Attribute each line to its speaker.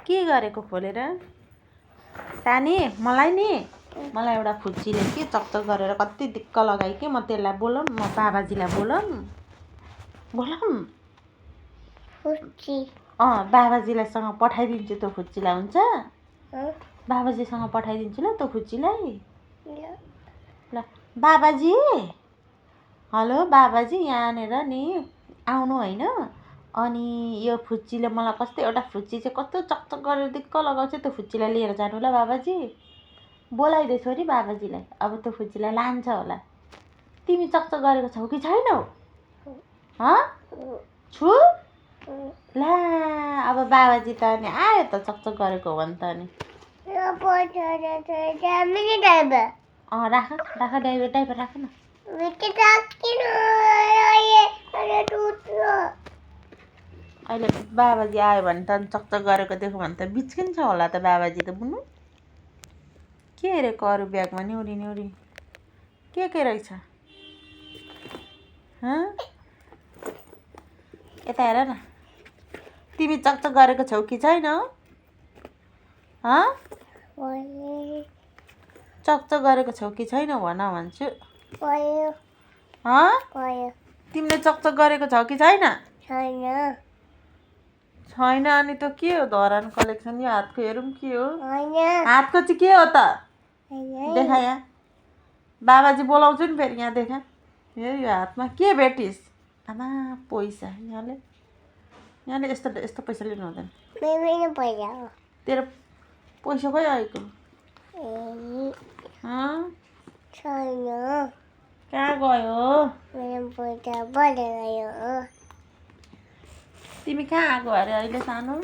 Speaker 1: के गरेको खोलेर सानी मलाई एउटा फुच्चीले के चकचक गरेर कति दिक्क लगाइ कि म त्यसलाई बोलौँ म बाबाजीलाई बोलौँ
Speaker 2: फुच्ची
Speaker 1: बाबाजीलाईसँग पठाइदिन्छु त्यो फुच्चीलाई हुन्छ बाबाजीसँग पठाइदिन्छु ल त्यो फुच्चीलाई ल बाबाजी हेलो बाबाजी यहाँनिर नि आउनु होइन अनि यो फुच्चीले मलाई कस्तो एउटा फुच्ची चाहिँ कस्तो चकचक गरेर दिक्क लगाउँछ त्यो फुच्चीलाई लिएर जानु ल बाबाजी बोलाइदे छोरी बाबाजीलाई अब त्यो फुच्चीलाई लान्छ होला तिमी चकचक गरेको छौ कि छैनौ छु ला अब बाबाजी त अनि आयो त चकचक गरेको हो भने त अनि राख डाइपर राख न अहिले बाबाजी आयो भने त चकचक गरेको देख्यो भने त बिच्किन्छ होला त बाबाजी त बुनु के हेरेको अरू ब्यागमा न्युरी के रहेछ यता हेर न तिमी चकचक गरेको छौ कि छैनौ चकचक गरेको छौ कि छैनौ भन भन्छु तिमीले चकचक गरेको छौ कि छैन छैन अनि त के हो धरान कलेक्सन यो हातको हेरौँ के हो हातको चाहिँ के हो त देखा यहाँ बाबाजी बोलाउँछु नि फेरि यहाँ देखा यो हातमा के भेटिस् आमा पैसा यहाँले यस्तो पैसा लिनु हुँदैन तेरो पैसा खै आएको कहाँ गयो तिमी कहाँ आएको अरे अहिले सानो